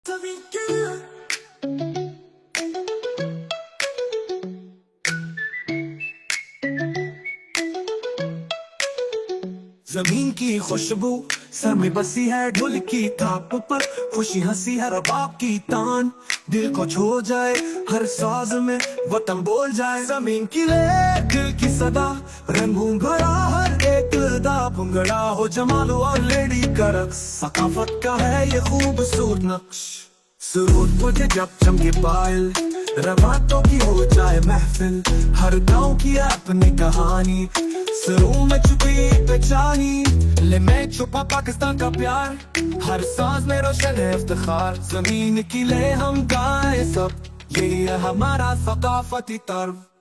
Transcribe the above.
जमीन की खुशबू सर में बसी है, ढोल की थाप पर खुशी हंसी है, रबाब की तान दिल को छो जाए, हर साज में वतन बोल जाए। जमीन की लेख दिल की सदा, रंगूं भरा हर एक दा, भंगड़ा हो जमालो और लेडी का रक्स, सकाफत का है ये खूबसूरत नक्श। सुरूर मुझे जब चमके पायल, रवातों की हो जाए महफिल, हर गांव की अपनी कहानी, सरों में छुपी पहचानी, ले मैं छुपा पाकिस्तान का प्यार, हर सांस में रोशन है इफ्तिखार। जमीन की ले हम गाए सब, यही है हमारा सकाफती तर्व।